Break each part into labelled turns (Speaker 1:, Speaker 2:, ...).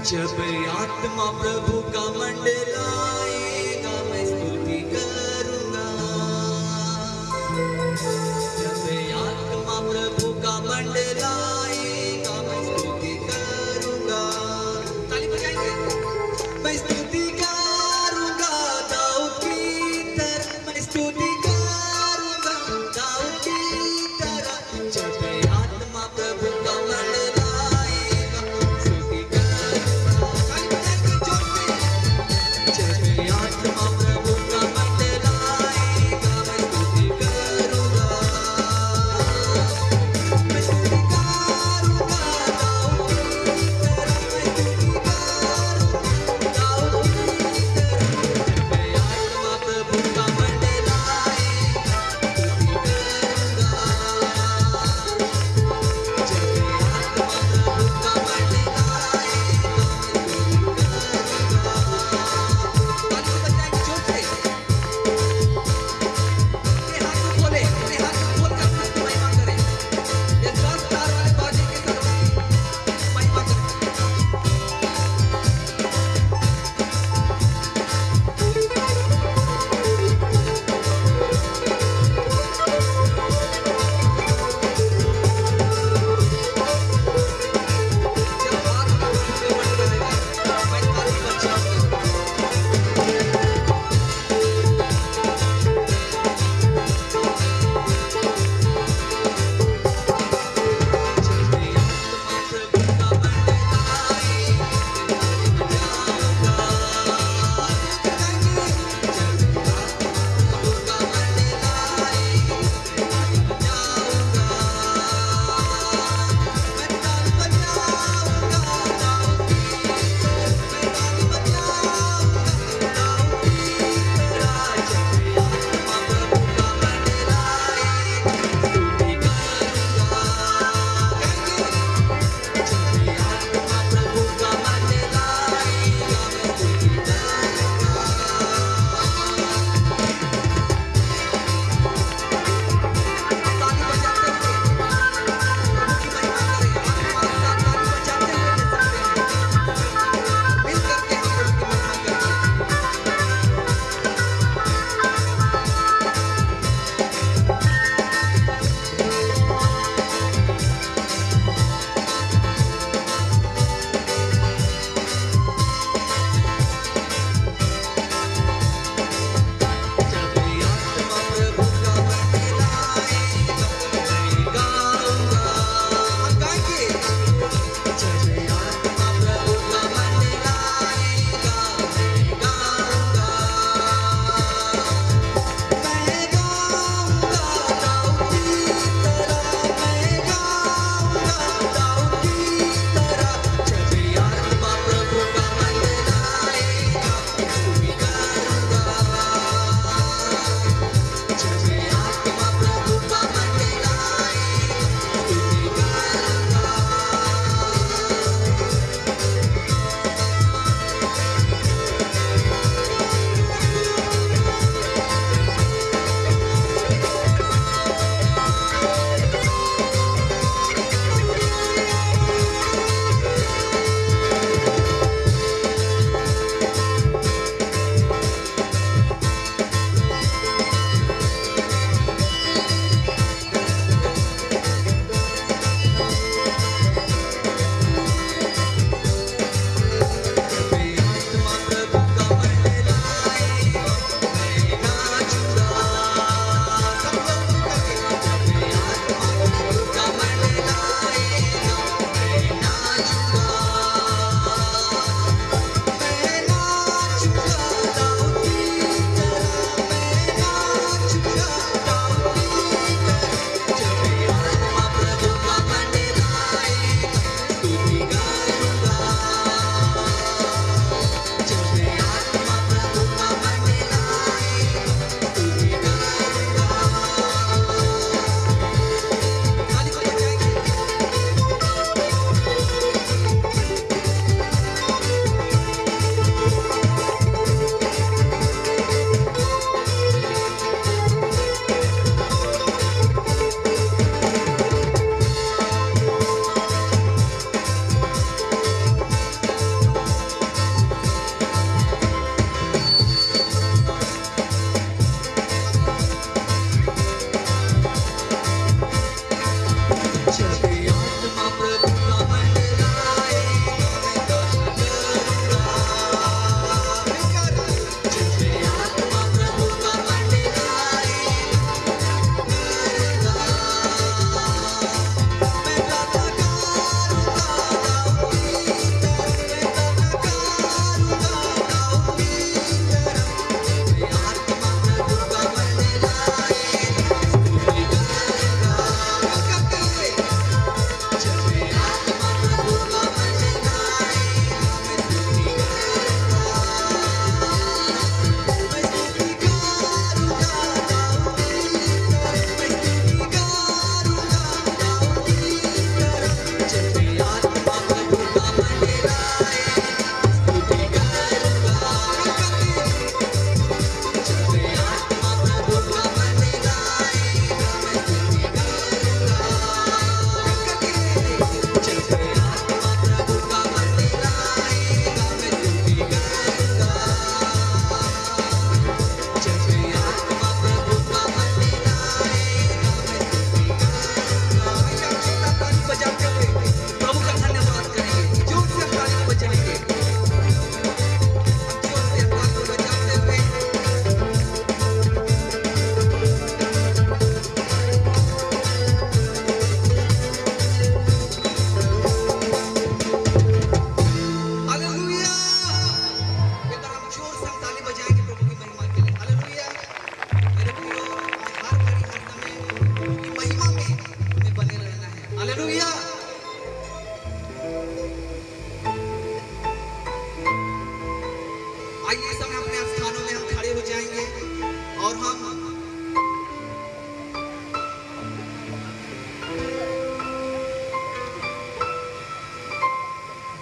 Speaker 1: जब आत्मा प्रभु का मंडलाएगा मैं स्तुति करूंगा। जब आत्मा प्रभु का मंडलाएगा मैं स्तुति करूंगा। ताली बजाएंगे। मैं स्तुति करूंगा दाऊद की तरह, मैं स्तुति करूंगा दाऊद की तरह। जब आत्मा प्रभु का मंडलाएगा स्तुति करूंगा। ताली बजाएंगे जोर से। जब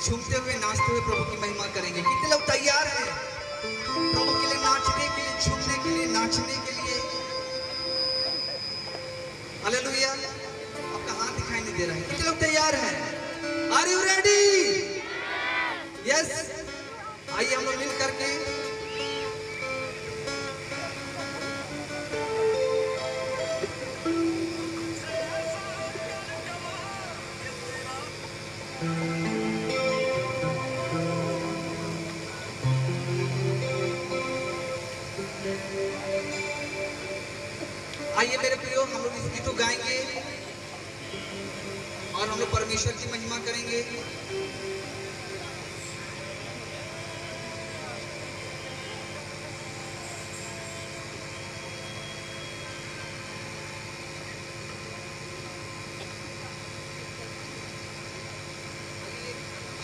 Speaker 1: झूमते हुए नाचते हुए प्रभु की महिमा करेंगे। कितने लोग तैयार हैं प्रभु के लिए नाचने के लिए, झूमने के लिए, नाचने के लिए? हालेलुया। आपका हाथ दिखाई नहीं दे रहा है। कितने लोग तैयार हैं? Are you ready? यस। आइए हम लोग मिल करके आइए मेरे प्रियो, हम लोग इस गीत को गाएंगे और हम लोग परमेश्वर की महिमा करेंगे।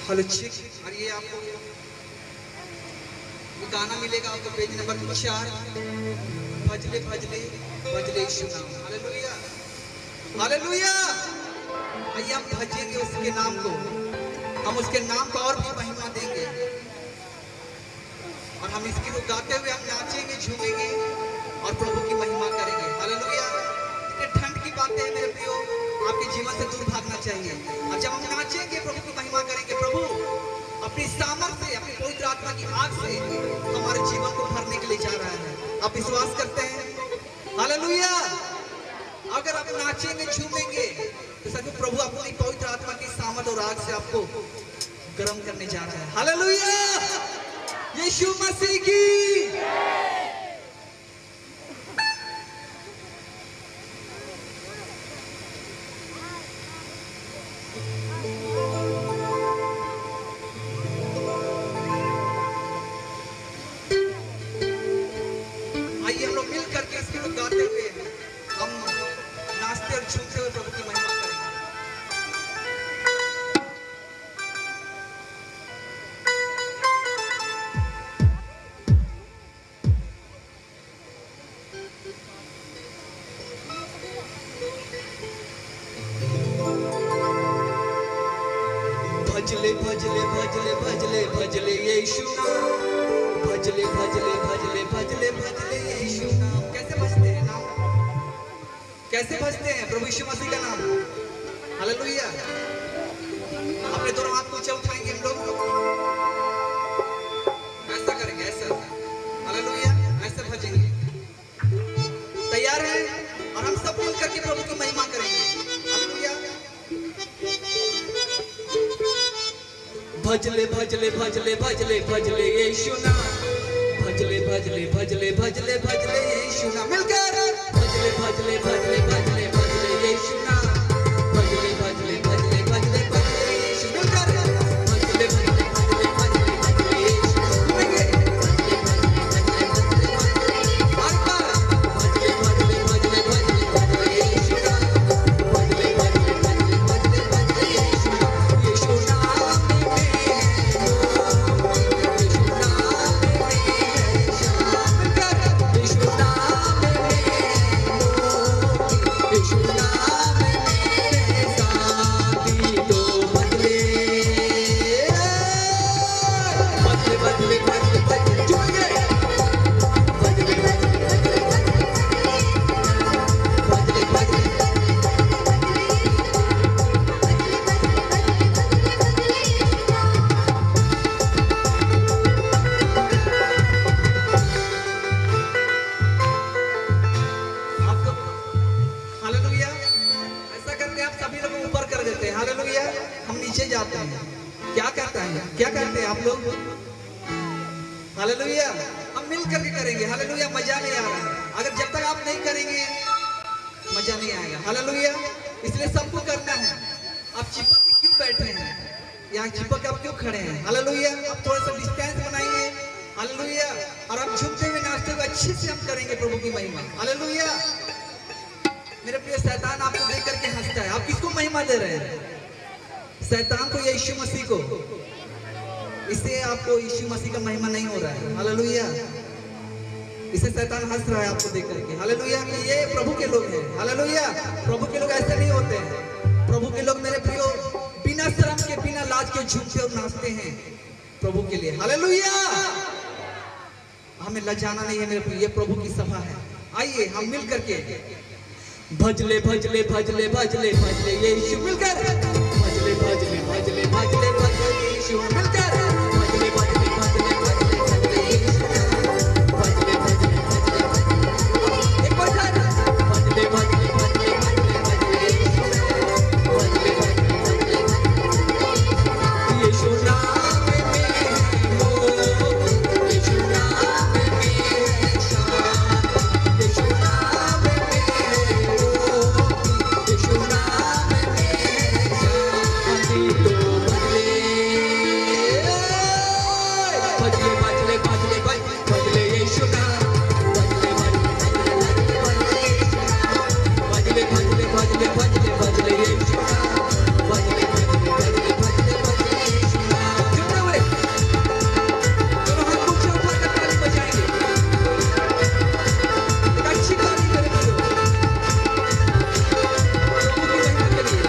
Speaker 1: Hello check. और ये आपको गाना मिलेगा आपको पेज नंबर 4, भजले भजले भजले यीशु नाम। Hallelujah hallelujah. आइए हम भजेंगे उसके नाम को, हम उसके नाम को और भी महिमा देंगे और हम इसकी को गाते हुए हम नाचेंगे, झूमेंगे और प्रभु की महिमा करेंगे। हालेलुया। इतने ठंड की बातें हैं मेरे प्रियो, आपके जीवन से दूर भागना चाहिए। और जब हम नाचेंगे, प्रभु की महिमा करेंगे, प्रभु अपनी सामर्थ से, अपनी पवित्र आत्मा की आग से हमारे जीवन को भरने के लिए जा रहा है। आप विश्वास करते हैं? हालेलुया। अगर आप नाचेंगे, झूमेंगे तो सच में प्रभु अपनी पवित्र आत्मा की सामर्थ और आग से आपको गर्म करने जा रहा है। हालेलुया। यीशु मसीह की। भजले भजले भजले भजले भजले यीशु नाम, भजले भजले भजले भजले भजले यीशु नाम। कैसे भजते हैं नाम? कैसे भजते हैं प्रभु यीशु मसीह का नाम? हालेलुया। अपने दोनों हाथ ऊंचे उठाएंगे हम लोग, ऐसा करेंगे, ऐसा। हालेलुया। ऐसे भजेंगे। तैयार हैं? और हम सब मिल करके प्रभु की महिमा करेंगे। हालेलुया। भजले भजले भजले भजले भजले यीशु नाम, भजले भजले भजले भजले भजले यीशु नाम। मिलकर भजले भजले भजले भजले भजले यीशु नाम, भजले भजले भजले भजले भजले यीशु। मिलकर भजले भजले भजले भजले भजले यीशु। घूमेंगे भजले भजले भजले भजले भजले यीशु नाम, भजले भजले भजले भजले भजले यीशु। यीशु नाम क्या कहते हैं आप लोग? हालेलुया। हम मिल करके करेंगे। हालेलुया। मजा नहीं आ रहा अगर जब तक आप नहीं करेंगे, मजा नहीं आएगा। हालेलुया। इसलिए सबको करना है। आप चिपक के क्यों बैठे हैं? यहाँ चिपक के आप क्यों खड़े हैं? हालेलुया। आप थोड़ा सा डिस्टेंस बनाइए। हालेलुया। और आप झुकते हुए नाचते हुए अच्छे से हम करेंगे प्रभु की महिमा। हालेलुया। मेरे प्रिय, शैतान आपको देख करके हंसता है। आप किसको महिमा दे रहे हैं? शैतान को या यीशु मसीह को? इससे आपको यीशु मसीह का महिमा नहीं हो रहा है। हालेलुया। इससे शैतान हंस रहा है आपको देख करके। हालेलुया। कि ये प्रभु के लोग हैं। हालेलुया। प्रभु के लोग ऐसे नहीं होते हैं। प्रभु के लोग मेरे प्रियो बिना शर्म के, बिना लाज के झूमते और नाचते हैं प्रभु के लिए। हालेलुया। हमें लजाना नहीं है मेरे प्रिय, ये प्रभु की सभा है। आइए हम मिल करके भजले भजले भजले भजले भजले यीशु मिलकर, भजले भजले भजले भजले भजले यीशु मिलकर, भजले भजले भजले भजले भजले यीशु, भजले भजले भजले एक बार भजले भजले भजले भजले भजले यीशु, भजले भजले भजले भजले यीशु नाम में हो, यीशु नाम में है शांति, यीशु नाम में हो, यीशु नाम में है शांति। तो भजले भजले भजले भजले भजले यीशु नाम, भजले भजले भजले भजले भजले भजले यीशु नाम, भजले भजले भजले भजले भजले यीशु नाम। जुड़े हुए दोनों हाथ ऊंचे उठाकर ताली बजाएंगे, एक अच्छी ताली करें प्रभु की महिमा के लिए।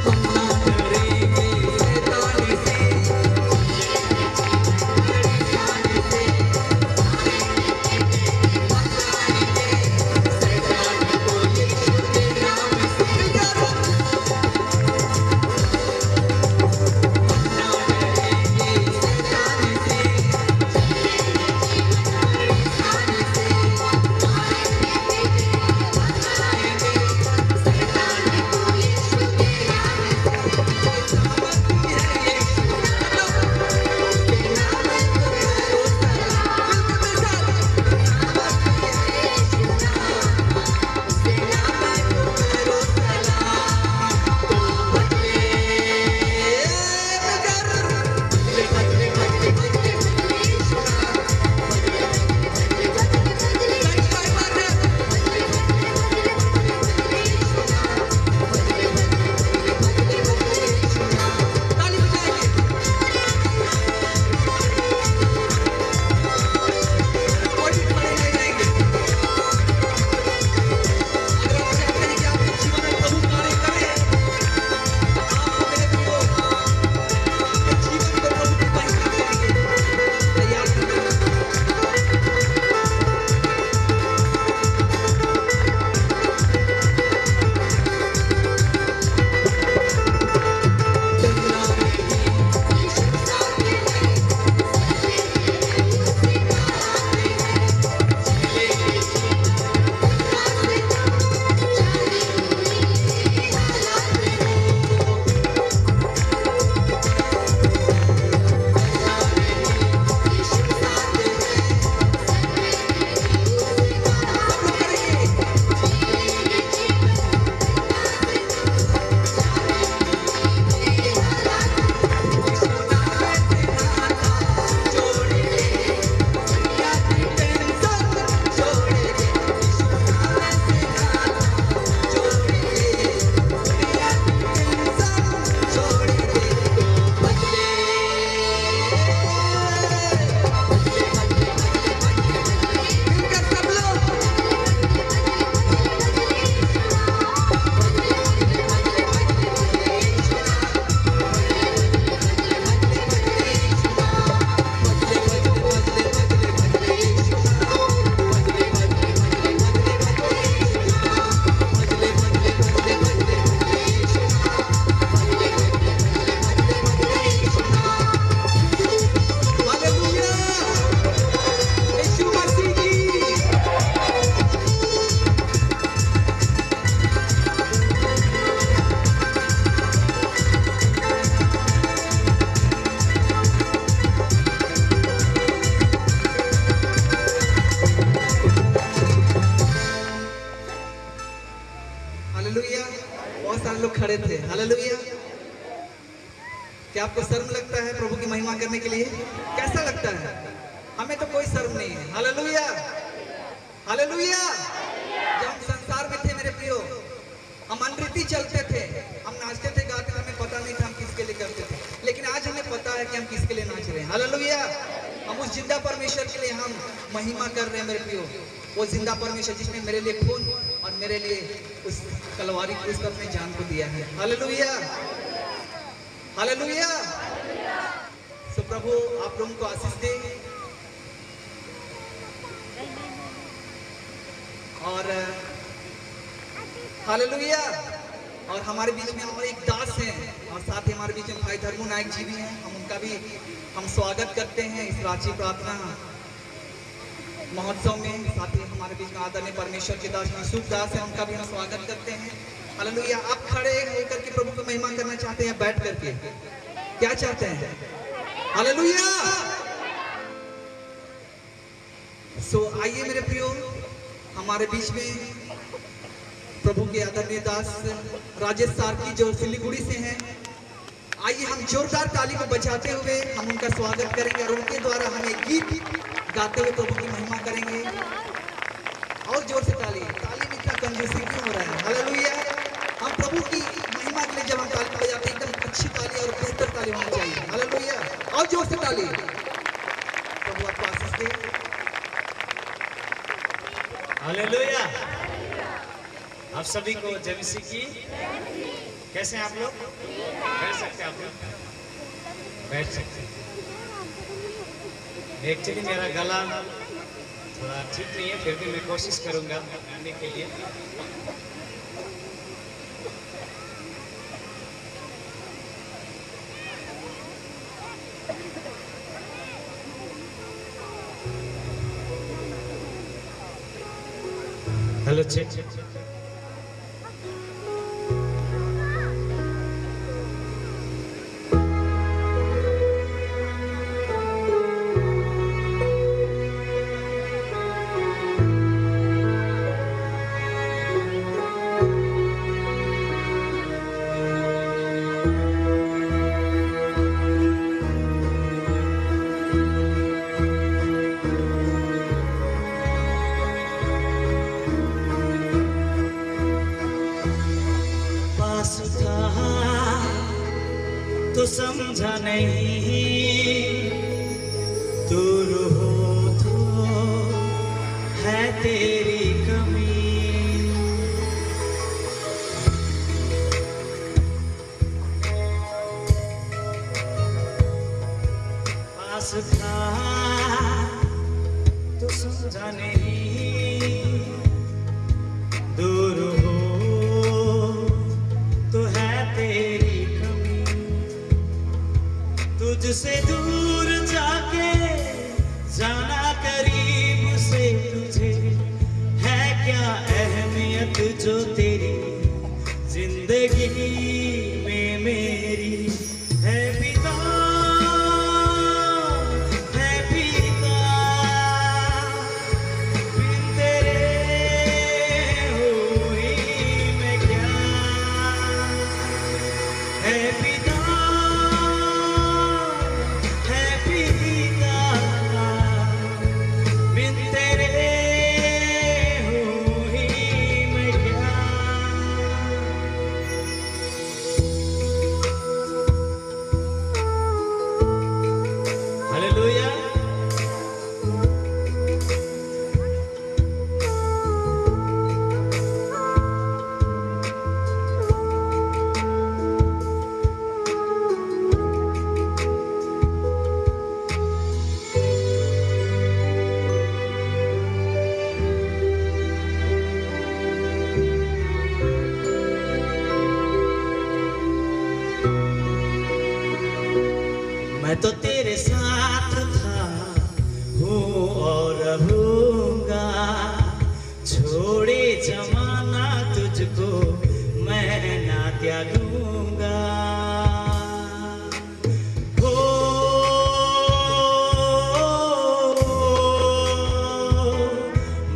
Speaker 1: हम ना डरेंगे शैतान से, परेशानी से, बचाएंगे शैतान को यीशु के नाम से। मिलकर हम ना डरेंगे शैतान से, परेशानी से, बचाएंगे शैतान को यीशु के नाम से। सामर्थ्य है यीशु के नाम को करो सलाम। मिलकर मेरे साथ सामर्थ्य है यीशु के नाम को करो सलाम। तो भजले मिलकर भजले भजले भजले भजले भजले यीशु नाम, भजले भजले भजले भजले भजले सच बात है। भजले भजले भजले भजले यीशु नाम, भजले भजले भजले भजले भजले यीशु नाम। ताली बजाएंगे, कोई भी खड़े नहीं रहेंगे। अगर आप चाहते हैं कि आपके जीवन में प्रभु कार्य करे, आप मेरे प्रियो अपने जीवन को प्रभु की महिमा के लिए तैयार करें। दुनिया में भी यीशु साथ है, उसी का हाथ है, चले यीशु रास्ते को, जाने हुए हालात में हो। दुनिया में भी यीशु साथ है, सब लोग करेंगे। यीशु नाम से नाता जोड़ेंगे, दुनिया की टेंशन छोड़ेंगे। यीशु नाम से नाता जोड़ेंगे, दुनिया की टेंशन छोड़ेंगे। तो भजले भजले भजले भजले भजले मिलकर सब लोग भजले हालेलुया। बहुत सारे लोग खड़े थे। हालेलुया। क्या आपको शर्म लगता है प्रभु की महिमा करने के लिए? कैसा लगता है? हमें तो कोई शर्म नहीं है। Hallelujah, hallelujah. जब हम संसार में थे मेरे प्रियो, हम अनरीति चलते थे, हम नाचते थे, गाते थे, हमें पता नहीं था हम किसके लिए करते थे। लेकिन आज हमें पता है कि हम किसके लिए नाच रहे हैं। हालेलुया। हम उस जिंदा परमेश्वर के लिए हम महिमा कर रहे हैं मेरे प्रियो। वो जिंदा परमेश्वर जिसने मेरे लिए खून और मेरे लिए उस कलवारी क्रूस पर अपने जान को दिया है। Hallelujah, hallelujah. सो प्रभु आप लोगों को आशीष दे। और हालेलुया। और हमारे बीच में और एक दास हैं और साथ ही हमारे बीच में भाई धर्मू नायक जी भी हैं। हम उनका भी हम स्वागत करते हैं इस रांची प्रार्थना महोत्सव में। साथ ही हमारे बीच में आदरणीय परमेश्वर के दास यूसुफ दास हैं, उनका भी हम स्वागत करते हैं। हालेलुया। आप खड़े होकर के प्रभु को महिमा करना चाहते हैं, बैठ करके क्या चाहते हैं? हालेलुया। सो आइए मेरे प्रियो, हमारे बीच में प्रभु के आदरणीय दास राजेश सारकी जो सिलीगुड़ी से हैं। आइए हम जोरदार ताली को बजाते हुए हम उनका स्वागत करेंगे और उनके द्वारा हम एक गीत गाते हुए प्रभु की महिमा करेंगे। और जोर से ताली में इतना कंजूसी क्यों हो रहा है? हालेलुया। हम प्रभु की महिमा के लिए जब हम ताली बजाते हैं एकदम अच्छी ताली और बेहतर ताली होनी चाहिए। हालेलुया। और जोर से ताली। प्रभु आपको आशीष दे।
Speaker 2: हालेलुया। आप सभी को जय मसीह की। कैसे हैं आप लोग? बैठ सकते हैं आप लोग, बैठ सकते हैं। एक्चुअली मेरा गला थोड़ा ठीक नहीं है, फिर भी मैं कोशिश करूंगा गाने के लिए। Hello check. तो समझा नहीं, दूर हो तो है तेरी कमी। पास था तो समझा नहीं, दूर हो तो है तेरी। तुझसे दूर जाके जाना करीब से तुझे है क्या अहमियत जो तेरी जिंदगी में मेरी है पिता, है पिता। बिन तेरे हुई मैं क्या, है पिता, मैं तो तेरे साथ था, हूँ और रहूंगा। छोड़े जमाना तुझको मैं ना त्यागूंगा। हो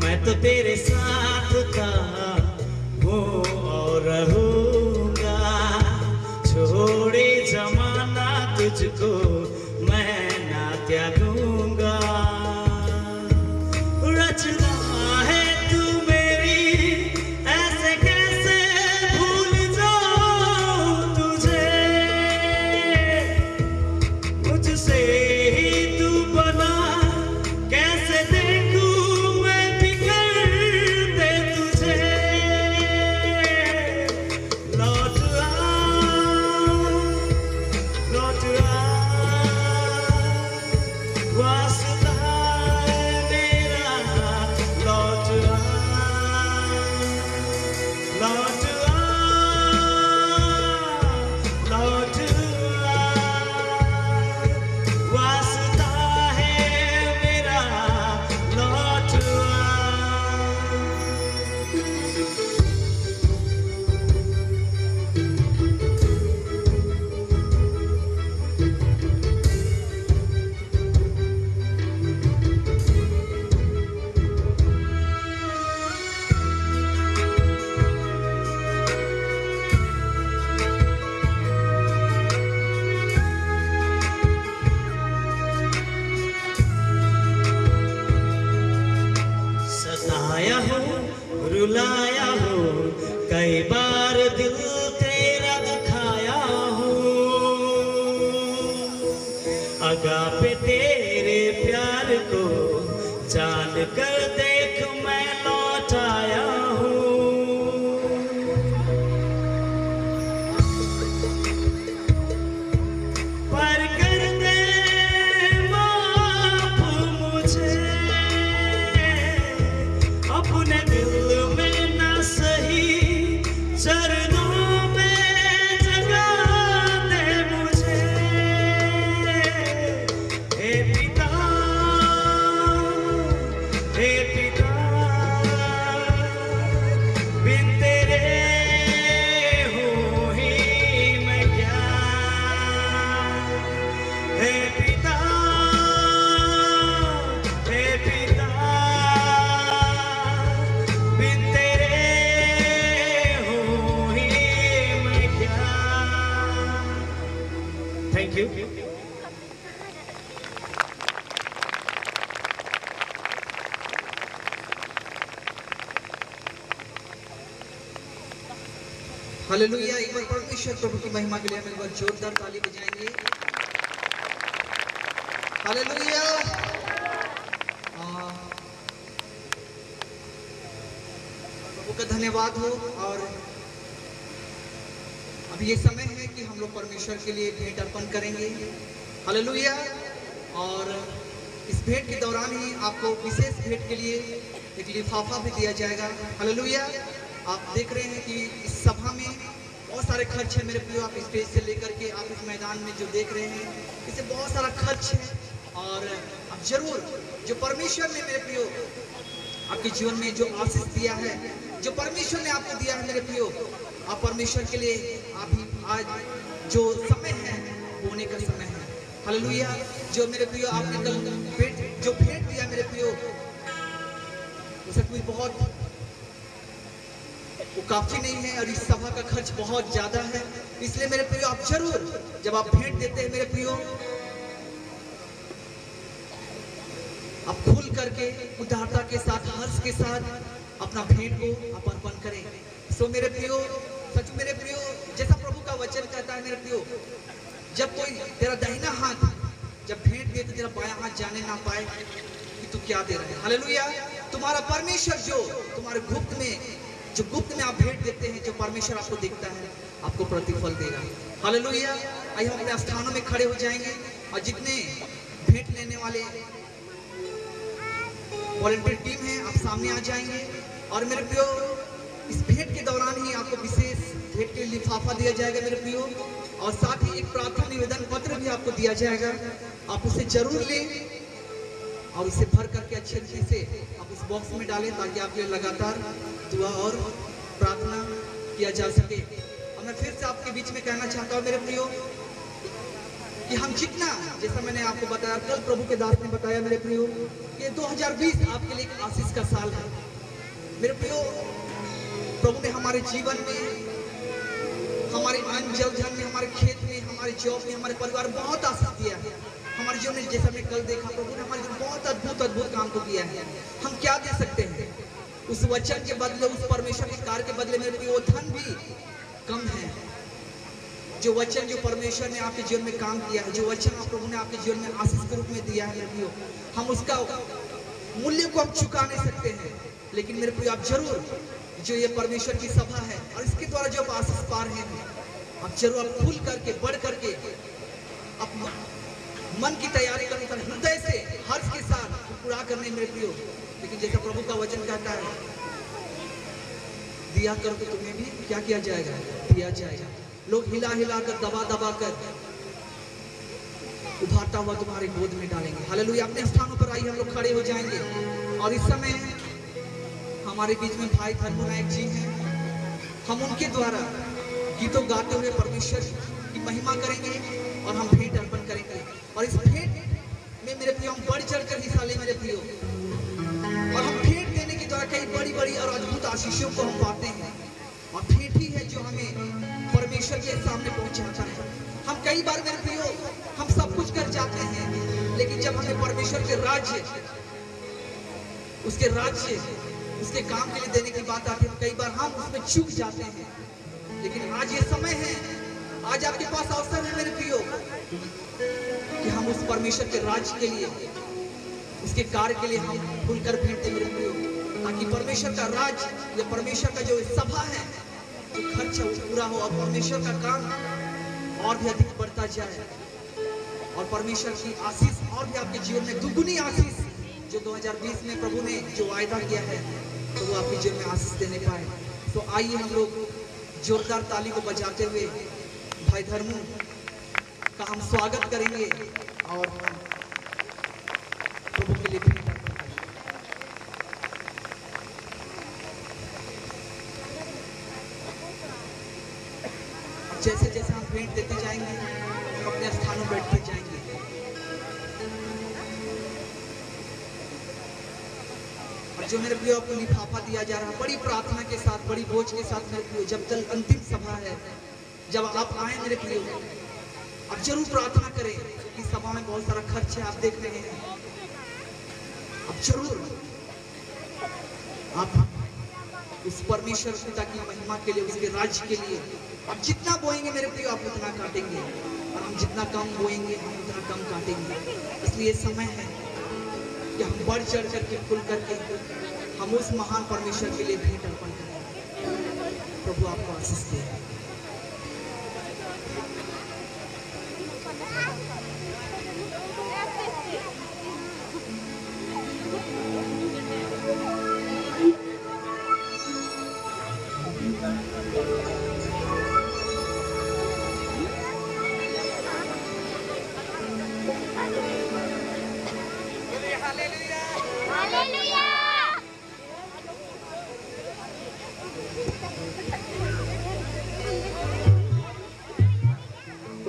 Speaker 2: मैं तो तेरे साथ था, हूँ और रहूंगा। छोड़े जमाना तुझको मैं ना त्यागूंगा। रचना है तू मेरी हंसाया हो, रुलाया हो, कई बार दिल तेरा दुखाया हो। अगापे तेरे प्यार को जान कर देख मैं लौट आया हूँ। पर कर दे माफ मुझे, अपने दिल में ना सही चरणों में जगा दे मुझे। हे पिता, हे पिता, बिन तेरे हूँ ही मैं क्या। हे पिता, हे पिता, बिन तेरे हूँ ही मैं क्या। Thank you.
Speaker 1: हालेलुया। एक बार परमेश्वर प्रभु की महिमा के लिए हम एक बार जोरदार ताली बजाएंगे। हालेलुया। प्रभु का धन्यवाद हो। और अब ये समय है कि हम लोग परमेश्वर के लिए भेंट अर्पण करेंगे। हालेलुया। और इस भेंट के दौरान ही आपको विशेष भेंट के लिए एक लिफाफा भी दिया जाएगा। हालेलुया। आप देख रहे हैं कि इस सभा में बहुत सारे खर्च है मेरे प्रियो। आप स्टेज से लेकर के आप इस मैदान में जो देख रहे हैं, इससे बहुत सारा खर्च है। और अब जरूर जो परमेश्वर ने मेरे प्रियो आपके जीवन में जो आशीष दिया है, जो परमेश्वर ने आपको दिया है मेरे प्रियो, आप परमेश्वर के लिए अभी आज जो समय है होने का समय है। हालेलुया। जो मेरे प्रियो आपने कल जो भेंट दिया मेरे प्रियो, वो सचमुच बहुत वो काफी नहीं है और इस सभा का खर्च बहुत ज्यादा है। इसलिए मेरे प्रियो आप जरूर जब आप भेंट देते हैं मेरे प्रियो, आप खुल करके उदारता के साथ, हर्ष के साथ अपना भेंट को आप अर्पण करें। सो मेरे प्रियो, सच मेरे प्रियो, जैसा प्रभु का वचन कहता है मेरे प्रियो, जब कोई तेरा दाहिना हाथ जब भेंट दे तो तेरा बायां हाथ जाने ना पाए कि तू क्या दे रहा है। हालेलुया। तुम्हारा परमेश्वर जो तुम्हारे गुप्त में आप भेंट देते हैं, जो परमेश्वर आपको देखता है, आपको प्रतिफल देगा। हालेलुया। आइए हम अपने स्थानों में खड़े हो जाएंगे और जितने भेंट लेने वाले वॉलंटियर टीम है आप सामने आ जाएंगे। और मेरे प्रियो इस भेंट के दौरान ही आपको विशेष भेंट के लिफाफा दिया जाएगा मेरे प्रियो, और साथ ही एक प्रार्थना निवेदन पत्र भी आपको दिया जाएगा। आप उसे जरूर लें और उसे भर करके अच्छे तरीके से आप उस बॉक्स में डालें ताकि आपके लिए लगातार दुआ और प्रार्थना किया जा सके। और मैं फिर से आपके बीच में कहना चाहता हूँ मेरे प्रियो कि हम जितना, जैसा मैंने आपको बताया, कल प्रभु के दास ने बताया मेरे प्रियो कि 2020 आपके लिए एक आशीष का साल है। मेरे प्रियो प्रभु ने हमारे जीवन में, हमारे अन्न जल धन में, हमारे खेत में, हमारे जॉब में, हमारे परिवार में बहुत आशीष दिया है। हमारे जीवन में जैसा मैं कल देखा, प्रभु ने हमारे जीवन बहुत अद्भुत काम को किया है। हम क्या दे सकते हैं उस वचन के बदले, उस परमेश्वर के कार्य के बदले मेरे प्रियो? वो धन भी कम है। जो वचन जो परमेश्वर ने आपके जीवन में काम किया है, जो वचन आप प्रभु ने आपके जीवन में आशीष के रूप में दिया है मेरे प्रियो, हम उसका मूल्य को हम चुका नहीं सकते हैं। लेकिन मेरे प्रियो आप जरूर, जो ये परमेश्वर की सभा है और इसके द्वारा जो आप आशीष पा रहे हैं, आप जरूर आप खुल करके, बढ़ करके, आप मन की तैयारी करने का हृदय से हर्ष के साथ पूरा करने मेरे प्रियो। लेकिन जैसा प्रभु का वचन कहता है, दिया कर तो तुम्हें भी क्या किया जाएगा? दिया जाएगा। लोग हिला हिला कर, दबा दबा कर उभारता हुआ तुम्हारे गोद में डालेंगे। हालेलुया। अपने स्थानों पर आइए हम लोग खड़े हो जाएंगे। और इस समय हमारे बीच में भाई धर्म नायक जी हैं। हम उनके द्वारा गीतों गाते हुए परमेश्वर की महिमा करेंगे और हम भेंट अर्पण करेंगे। और इस भेंट में मेरे प्रियो हम बढ़ चढ़ कर हिस्सा लें मेरे प्रियो। और हम भेंट देने के द्वारा कई बड़ी बड़ी और अद्भुत आशीषों को हम पाते हैं। और भेंट ही है जो हमें परमेश्वर के सामने पहुंचाता है। हम कई बार मेरे प्रियो हम सब कुछ कर जाते हैं, लेकिन जब हमें परमेश्वर के राज्य, उसके राज्य उसके काम के लिए देने की बात आती है, कई बार हम उसमें चूक जाते हैं। लेकिन आज ये समय है, आज आपके पास अवसर है मेरे प्रियो, कि हम उस परमेश्वर के राज्य के लिए, उसके कार्य के लिए हम खुलकर भेंट दें मेरे प्रियो, ताकि परमेश्वर का राज या परमेश्वर का जो सभा है, जो खर्च है वो पूरा हो और परमेश्वर का काम और भी अधिक बढ़ता जाए और परमेश्वर की आशीष और भी आपके जीवन में दुगुनी आशीष जो 2020 में प्रभु ने जो वायदा किया है तो वो आपके जीवन में आशीष देने पाए। तो आइए हम लोग जोरदार ताली को बजाते हुए भाई धर्मू का हम स्वागत करेंगे और प्रभु के लिए भेंट अर्पण करेंगे। जैसे जैसे हम भेंट देते जाएंगे हम अपने स्थानों पर बैठते जाएंगे। और जो मेरे प्रियो आपको लिफाफा दिया जा रहा है बड़ी प्रार्थना के साथ, बड़ी बोझ के साथ मेरे प्रियो, जब कल अंतिम सभा है, जब आप आए मेरे प्रियो, आप जरूर प्रार्थना करें कि सभा में बहुत सारा खर्च है, आप देख रहे हैं, आप जरूर आप उस परमेश्वर पिता की महिमा के लिए, उसके राज्य के लिए आप जितना बोएंगे मेरे प्रियो आप उतना काटेंगे, और हम जितना कम बोएंगे हम उतना कम काटेंगे। इसलिए समय है कि हम बढ़ चढ़ करके खुल करके हम उस महान परमेश्वर के लिए भेंट अर्पण करें। प्रभु आपको आशीष दे।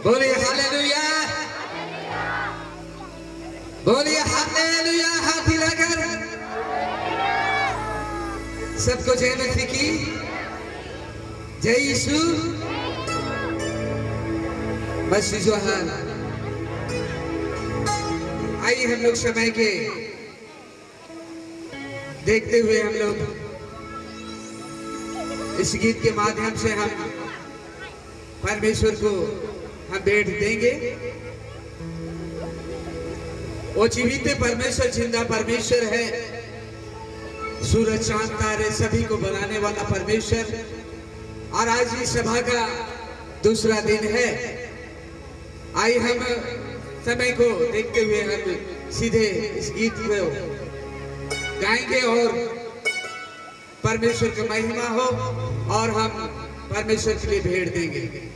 Speaker 3: बोलिए हालेलुया, बोलिए हालेलुया, हाथ हिलाकर सबको जय मसीह की, जय यीशु मसीह जोहार। आइए हम लोग समय के देखते हुए हम लोग इस गीत के माध्यम से हम परमेश्वर को हम भेंट देंगे। वो जीवित परमेश्वर, जिंदा परमेश्वर है, सूरज चांद तारे सभी को बनाने वाला परमेश्वर। और आज इस सभा का दूसरा दिन है। आइए हम समय को देखते हुए हम सीधे इस गीत को गाएंगे और परमेश्वर की महिमा हो और हम परमेश्वर के लिए भेंट देंगे।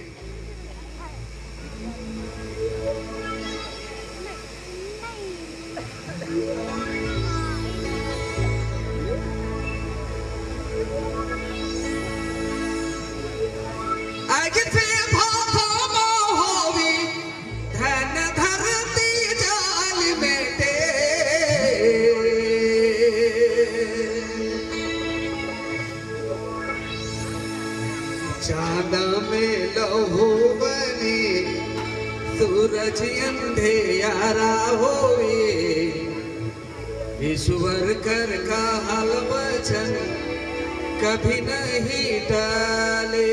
Speaker 3: चांदा में लहू बने सूरज अंधेरा होए, ईश्वर कर का हल वचन कभी नहीं टाले।